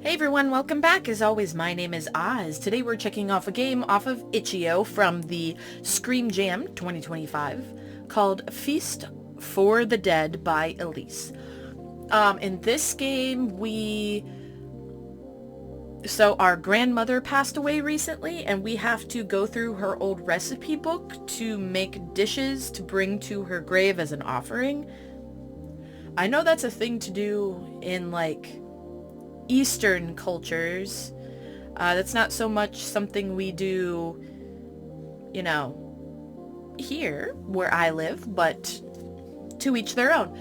Hey everyone, welcome back. As always, my name is Oz. Today we're checking off a game off of Itch.io from the Scream Jam 2025 called Feast for the Dead by Elise. In this game, our grandmother passed away recently and we have to go through her old recipe book to make dishes to bring to her grave as an offering. I know that's a thing to do in Eastern cultures. That's not so much something we do, here where I live, but to each their own.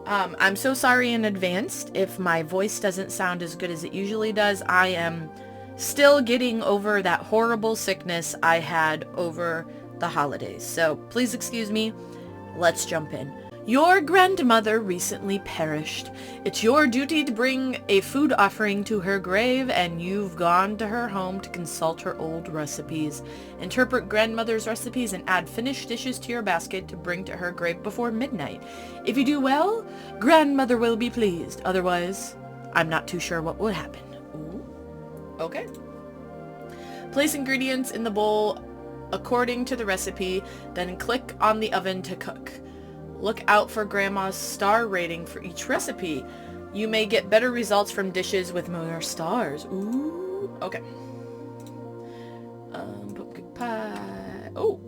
I'm so sorry in advance if my voice doesn't sound as good as it usually does. I am still getting over that horrible sickness I had over the holidays. So please excuse me. Let's jump in. Your grandmother recently perished. It's your duty to bring a food offering to her grave, and you've gone to her home to consult her old recipes. Interpret grandmother's recipes and add finished dishes to your basket to bring to her grave before midnight. If you do well, grandmother will be pleased. Otherwise, I'm not too sure what would happen. Ooh. Okay. Place ingredients in the bowl according to the recipe, then click on the oven to cook. Look out for Grandma's star rating for each recipe. You may get better results from dishes with more stars. Ooh, okay. Pumpkin pie. Oh,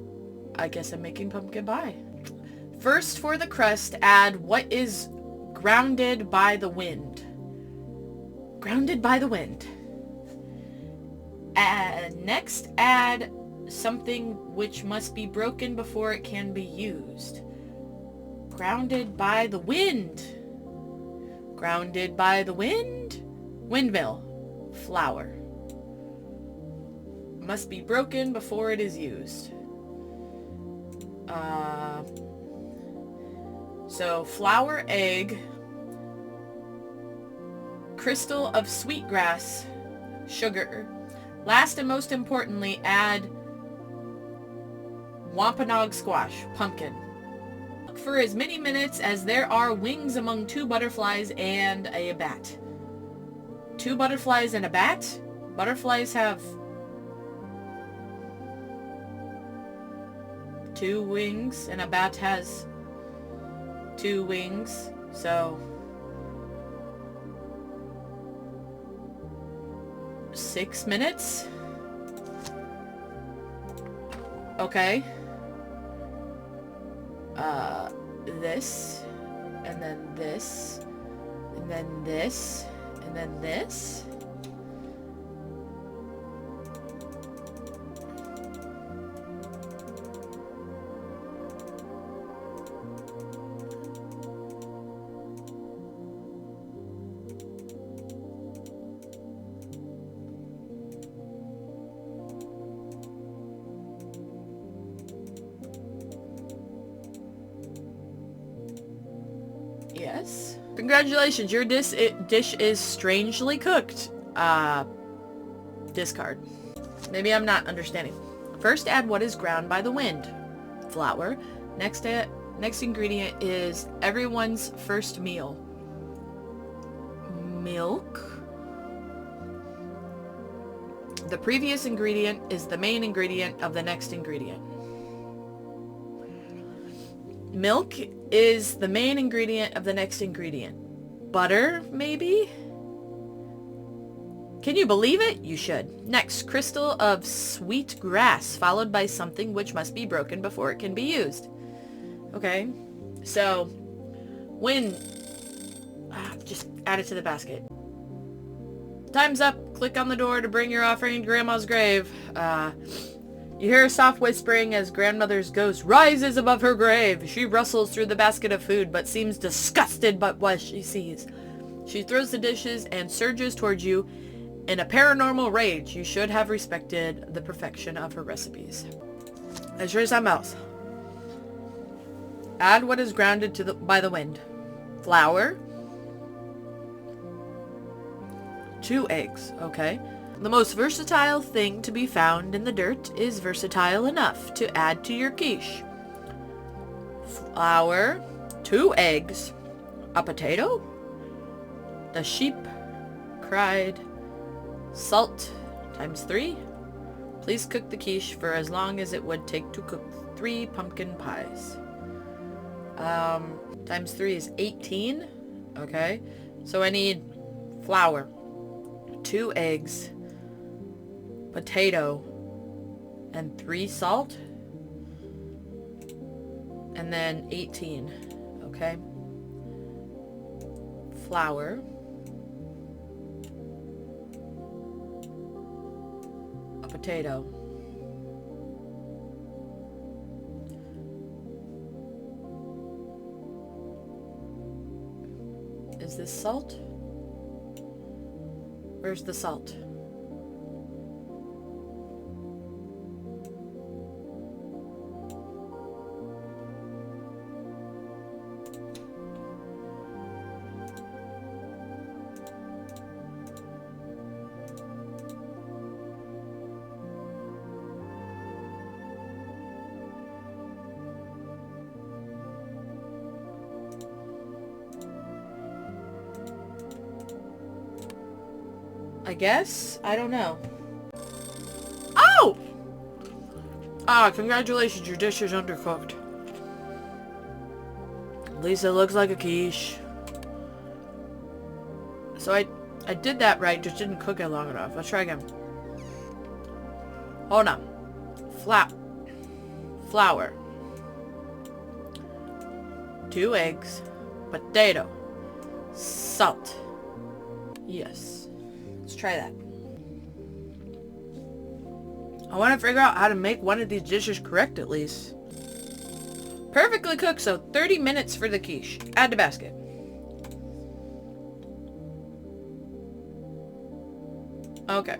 I guess I'm making pumpkin pie. First, for the crust, add what is grounded by the wind. Grounded by the wind. Next, add something which must be broken before it can be used. Grounded by the wind. Grounded by the wind. Windmill. Flour. Must be broken before it is used. So flour, egg, crystal of sweetgrass, sugar. Last and most importantly, add wampanoag squash, pumpkin. For as many minutes as there are wings among two butterflies and a bat. Two butterflies and a bat? Butterflies have two wings and a bat has two wings, so 6 minutes? Okay. This, and then this, and then this, and then this. Yes. Congratulations, your dish is strangely cooked. Discard. Maybe I'm not understanding. First, add what is ground by the wind. Flour. Next ingredient is everyone's first meal. Milk. The previous ingredient is the main ingredient of the next ingredient. Milk is the main ingredient of the next ingredient. Butter, maybe? Can you believe it? You should. Next, crystal of sweet grass, followed by something which must be broken before it can be used. Okay, so when... just add it to the basket. Time's up. Click on the door to bring your offering to Grandma's grave. You hear a soft whispering as grandmother's ghost rises above her grave. She rustles through the basket of food, but seems disgusted by what she sees. She throws the dishes and surges towards you in a paranormal rage. You should have respected the perfection of her recipes. Let's try something else. Add what is grounded by the wind. Flour. 2 eggs. Okay. The most versatile thing to be found in the dirt is versatile enough to add to your quiche. Flour, 2 eggs, a potato. The sheep cried, Salt times 3. Please cook the quiche for as long as it would take to cook 3 pumpkin pies. Times 3 is 18. Okay. So I need flour, 2 eggs, potato, and 3 salt. And then 18. Okay. Flour. A potato. Is this salt? Where's the salt? I guess? I don't know. Oh! Ah, congratulations, your dish is undercooked. At least it looks like a quiche. So I did that right, just didn't cook it long enough. Let's try again. Hold on. Flour. 2 eggs. Potato. Salt. Yes. Let's try that. I want to figure out how to make one of these dishes correct at least. Perfectly cooked, so 30 minutes for the quiche. Add to basket. Okay.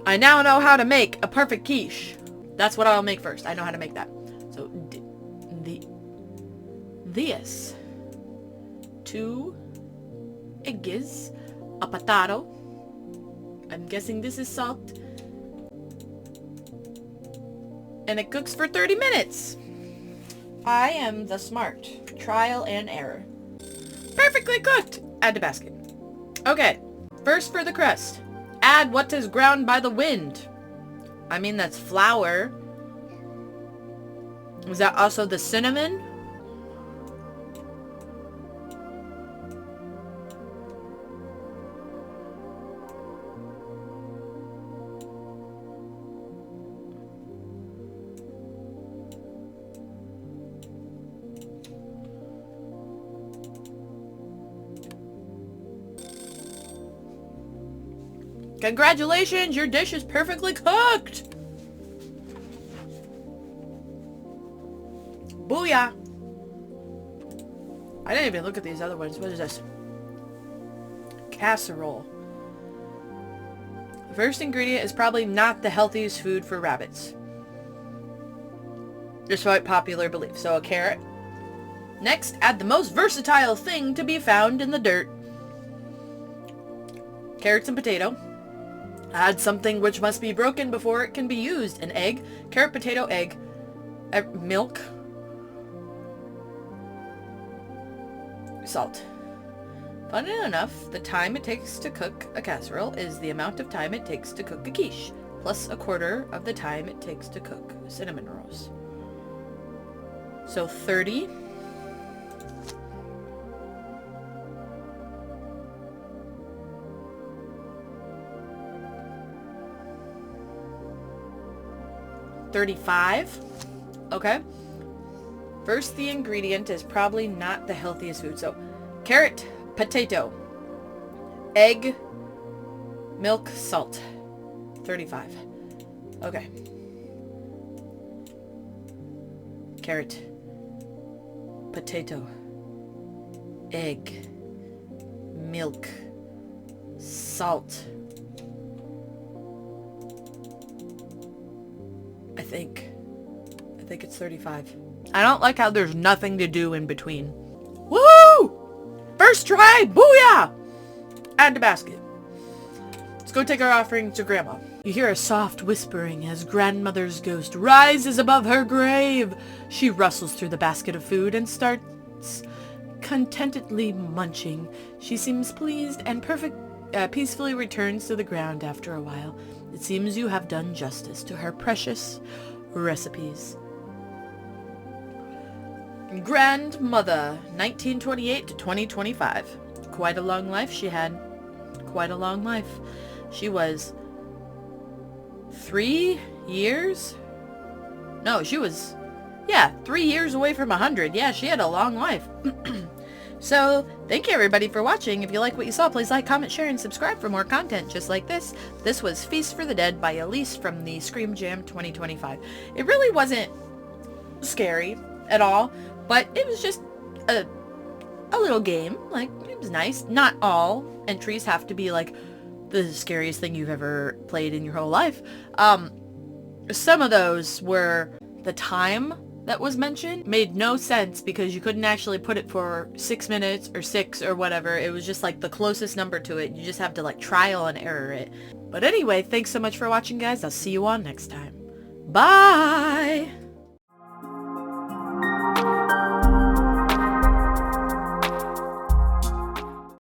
I now know how to make a perfect quiche. That's what I'll make first. I know how to make that. So, this. 2 eggs. A potato. I'm guessing this is salt. And it cooks for 30 minutes. I am the smart. Trial and error. Perfectly cooked. Add to basket. Okay. First for the crust. Add what is ground by the wind. I mean, that's flour. Is that also the cinnamon? Congratulations, your dish is perfectly cooked! Booyah! I didn't even look at these other ones. What is this? Casserole. The first ingredient is probably not the healthiest food for rabbits, despite popular belief. So a carrot. Next, add the most versatile thing to be found in the dirt. Carrots and potato. Add something which must be broken before it can be used. An egg, carrot, potato, egg, milk, salt. Funnily enough, the time it takes to cook a casserole is the amount of time it takes to cook a quiche, plus a quarter of the time it takes to cook cinnamon rolls. So 30. $35. Okay. First, the ingredient is probably not the healthiest food. So, carrot, potato, egg, milk, salt. 35. Okay. Carrot, potato, egg, milk, salt. I think it's 35. I don't like how there's nothing to do in between. Woo! First try! Booyah! Add to basket. Let's go take our offering to Grandma. You hear a soft whispering as grandmother's ghost rises above her grave. She rustles through the basket of food and starts contentedly munching. She seems pleased and peacefully returns to the ground after a while. It seems you have done justice to her precious recipes. Grandmother, 1928 to 2025. Quite a long life she had. Quite a long life. She was 3 years? No, she was, 3 years away from 100. Yeah, she had a long life. So, thank you everybody for watching. If you like what you saw, please like, comment, share, and subscribe for more content just like this. This was Feast for the Dead by Elise from the Scream Jam 2025. It really wasn't scary at all, but it was just a little game. Like, it was nice. Not all entries have to be like the scariest thing you've ever played in your whole life. Some of those were the time that was mentioned made no sense because you couldn't actually put it for 6 minutes or 6 or whatever. It was just like the closest number to it. You just have to like trial and error it. But anyway, thanks so much for watching, guys. I'll see you all next time. Bye!